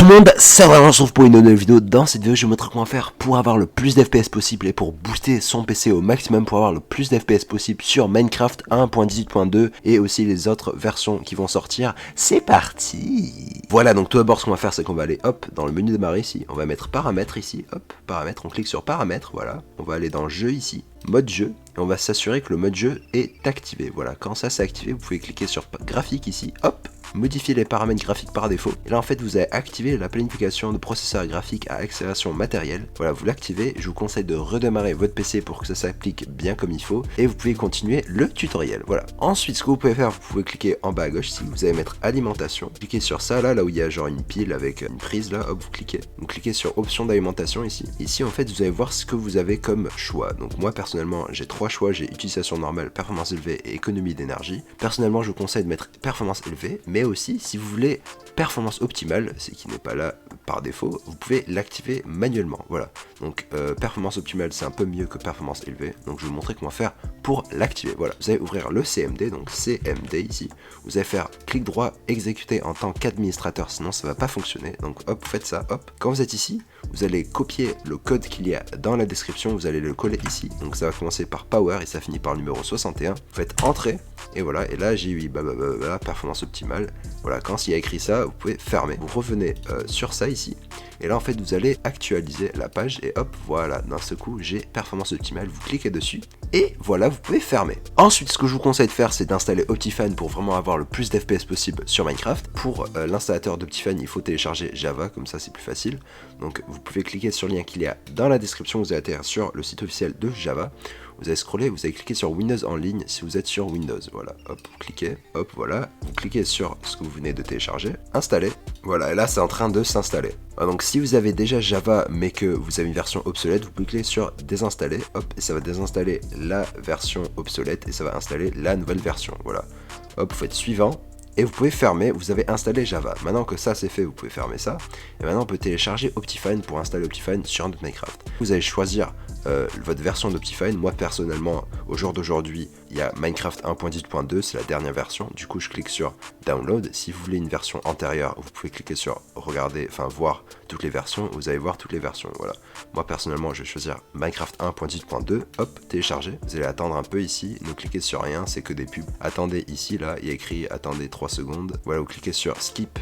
monde, c'est vraiment sauf pour une nouvelle vidéo. Dans cette vidéo, je vais vous montrer comment faire pour avoir le plus d'FPS possible et pour booster son PC au maximum pour avoir le plus d'FPS possible sur Minecraft 1.18.2 et aussi les autres versions qui vont sortir. C'est parti! Voilà, donc tout d'abord, ce qu'on va faire, c'est qu'on va aller, hop, dans le menu démarrer ici. On va mettre paramètres ici, hop, paramètres, on clique sur paramètres, voilà. On va aller dans jeu ici, mode jeu, et on va s'assurer que le mode jeu est activé. Voilà, quand ça c'est activé, vous pouvez cliquer sur graphique ici, hop, modifier les paramètres graphiques par défaut. Et là en fait vous avez activé la planification de processeur graphique à accélération matérielle. Voilà, vous l'activez, je vous conseille de redémarrer votre PC pour que ça s'applique bien comme il faut. Et vous pouvez continuer le tutoriel. Voilà. Ensuite ce que vous pouvez faire, vous pouvez cliquer en bas à gauche si vous allez mettre alimentation. Cliquez sur ça là où il y a genre une pile avec une prise là, hop vous cliquez. Vous cliquez sur option d'alimentation ici. Ici en fait vous allez voir ce que vous avez comme choix. Donc moi personnellement j'ai trois choix, j'ai utilisation normale, performance élevée et économie d'énergie. Personnellement je vous conseille de mettre performance élevée, mais aussi si vous voulez performance optimale, c'est qui n'est pas là par défaut, vous pouvez l'activer manuellement. Voilà, donc performance optimale c'est un peu mieux que performance élevée, donc je vais vous montrer comment faire pour l'activer. Voilà, vous allez ouvrir le CMD, donc CMD ici, vous allez faire clic droit exécuter en tant qu'administrateur, sinon ça va pas fonctionner. Donc hop, vous faites ça, hop, quand vous êtes ici vous allez copier le code qu'il y a dans la description, vous allez le coller ici, donc ça va commencer par power et ça finit par le numéro 61, vous faites entrée et voilà, et là j'ai eu performance optimale. Voilà, quand il y a écrit ça, vous pouvez fermer. Vous revenez sur ça ici, et là en fait vous allez actualiser la page, et hop, voilà, d'un seul coup j'ai performance optimale, vous cliquez dessus, et voilà, vous pouvez fermer. Ensuite, ce que je vous conseille de faire, c'est d'installer Optifine pour vraiment avoir le plus d'FPS possible sur Minecraft. Pour l'installateur d'Optifine, il faut télécharger Java, comme ça c'est plus facile. Donc vous pouvez cliquer sur le lien qu'il y a dans la description, vous allez atterrir sur le site officiel de Java. Vous allez scroller, vous allez cliquer sur Windows en ligne si vous êtes sur Windows. Voilà, hop, vous cliquez, hop, voilà. Vous cliquez sur ce que vous venez de télécharger, installer. Voilà, et là c'est en train de s'installer. Donc si vous avez déjà Java mais que vous avez une version obsolète, vous cliquez sur désinstaller, hop, et ça va désinstaller la version obsolète et ça va installer la nouvelle version. Voilà, hop, vous faites suivant. Et vous pouvez fermer, vous avez installé Java. Maintenant que ça c'est fait, vous pouvez fermer ça. Et maintenant on peut télécharger Optifine pour installer Optifine sur notre Minecraft. Vous allez choisir votre version d'Optifine. Moi personnellement, au jour d'aujourd'hui, il y a Minecraft 1.18.2, c'est la dernière version. Du coup je clique sur Download. Si vous voulez une version antérieure, vous pouvez cliquer sur regarder, enfin voir toutes les versions. Vous allez voir toutes les versions, voilà. Moi personnellement je vais choisir Minecraft 1.18.2, hop, télécharger. Vous allez attendre un peu ici, ne cliquez sur rien, c'est que des pubs. Attendez ici, là, il y a écrit attendez 3 secondes. Voilà, vous cliquez sur Skip.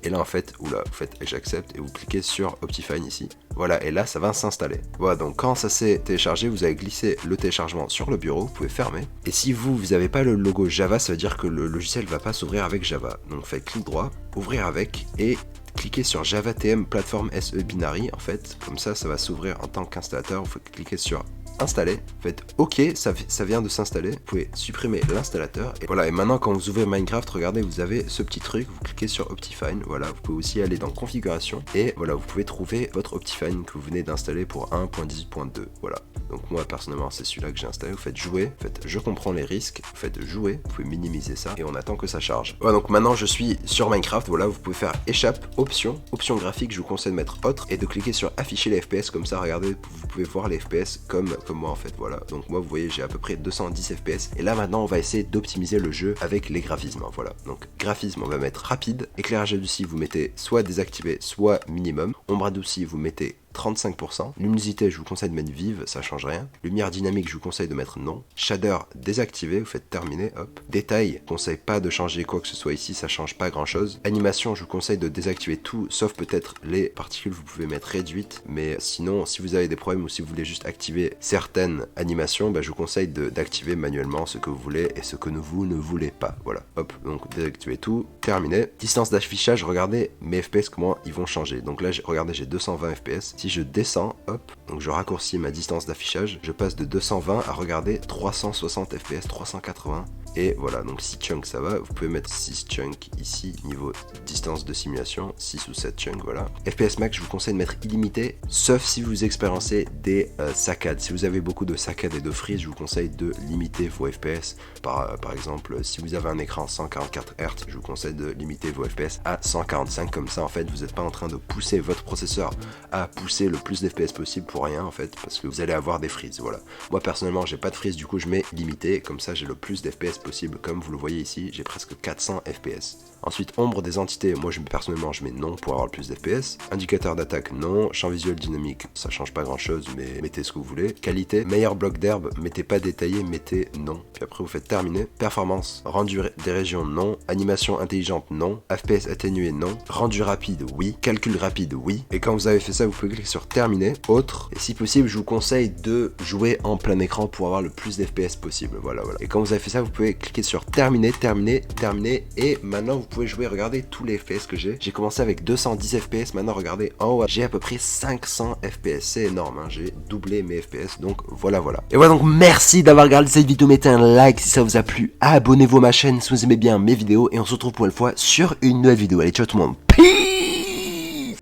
Et là en fait, oula, vous faites j'accepte et vous cliquez sur Optifine ici. Voilà, et là ça va s'installer. Voilà, donc quand ça s'est téléchargé, vous allez glisser le téléchargement sur le bureau, vous pouvez fermer. Et si vous n'avez pas le logo Java, ça veut dire que le logiciel va pas s'ouvrir avec Java. Donc faites clic droit, ouvrir avec, et cliquez sur Java TM Platform SE Binary en fait. Comme ça va s'ouvrir en tant qu'installateur. Vous faites cliquer sur installer, faites OK, ça vient de s'installer, vous pouvez supprimer l'installateur, et voilà, et maintenant quand vous ouvrez Minecraft, regardez, vous avez ce petit truc, vous cliquez sur Optifine, voilà, vous pouvez aussi aller dans configuration, et voilà, vous pouvez trouver votre Optifine que vous venez d'installer pour 1.18.2, voilà. Donc moi personnellement c'est celui-là que j'ai installé, vous faites jouer, vous faites je comprends les risques, vous faites jouer, vous pouvez minimiser ça, et on attend que ça charge. Voilà, donc maintenant je suis sur Minecraft, voilà, vous pouvez faire échappe, option graphique, je vous conseille de mettre autre, et de cliquer sur afficher les FPS, comme ça, regardez, vous pouvez voir les FPS comme moi en fait, voilà. Donc moi vous voyez j'ai à peu près 210 FPS, et là maintenant on va essayer d'optimiser le jeu avec les graphismes, hein, voilà. Donc graphisme on va mettre rapide, éclairage adouci vous mettez soit désactivé soit minimum, ombre adouci vous mettez 35%. Luminosité, je vous conseille de mettre vive, ça change rien. Lumière dynamique, je vous conseille de mettre non. Shader désactivé, vous faites terminer, hop. Détail, je vous conseille pas de changer quoi que ce soit ici, ça change pas grand chose. Animation, je vous conseille de désactiver tout, sauf peut-être les particules, vous pouvez mettre réduite. Mais sinon, si vous avez des problèmes ou si vous voulez juste activer certaines animations, je vous conseille d'activer manuellement ce que vous voulez et ce que vous ne voulez pas. Voilà, hop, donc désactiver tout, terminé. Distance d'affichage, regardez mes FPS comment ils vont changer. Donc là, regardez, j'ai 220 FPS. Si je descends, hop, donc je raccourcis ma distance d'affichage, je passe de 220 à regarder 360 FPS, 380, et voilà, donc 6 chunks ça va, vous pouvez mettre 6 chunks ici, niveau distance de simulation, 6 ou 7 chunks, voilà. FPS max, je vous conseille de mettre illimité, sauf si vous expériencez des saccades. Si vous avez beaucoup de saccades et de freeze, je vous conseille de limiter vos FPS, par exemple, si vous avez un écran 144 Hz, je vous conseille de limiter vos FPS à 145, comme ça en fait, vous n'êtes pas en train de pousser votre processeur à pousser le plus d'FPS possible pour rien en fait, parce que vous allez avoir des freezes, voilà. Moi personnellement j'ai pas de freeze, du coup je mets limité, comme ça j'ai le plus d'FPS possible, comme vous le voyez ici, j'ai presque 400 FPS. Ensuite, ombre des entités, moi personnellement je mets non pour avoir le plus d'FPS. Indicateur d'attaque, non. Champ visuel dynamique, ça change pas grand chose, mais mettez ce que vous voulez. Qualité, meilleur bloc d'herbe, mettez pas détaillé, mettez non. Puis après vous faites terminer. Performance, rendu des régions, non. Animation intelligente, non. FPS atténué, non. Rendu rapide, oui. Calcul rapide, oui. Et quand vous avez fait ça, vous pouvez cliquer sur terminer, autre. Et si possible, je vous conseille de jouer en plein écran pour avoir le plus d'FPS possible. Voilà. Et quand vous avez fait ça, vous pouvez cliquer sur terminer, terminer, terminer. Et maintenant, vous pouvez jouer. Regardez tous les FPS que j'ai. J'ai commencé avec 210 FPS. Maintenant, regardez en haut, j'ai à peu près 500 FPS. C'est énorme, hein. J'ai doublé mes FPS. Donc voilà. Et voilà, donc merci d'avoir regardé cette vidéo. Mettez un like si ça vous a plu. Abonnez-vous à ma chaîne si vous aimez bien mes vidéos. Et on se retrouve pour une fois sur une nouvelle vidéo. Allez, ciao tout le monde. Peace.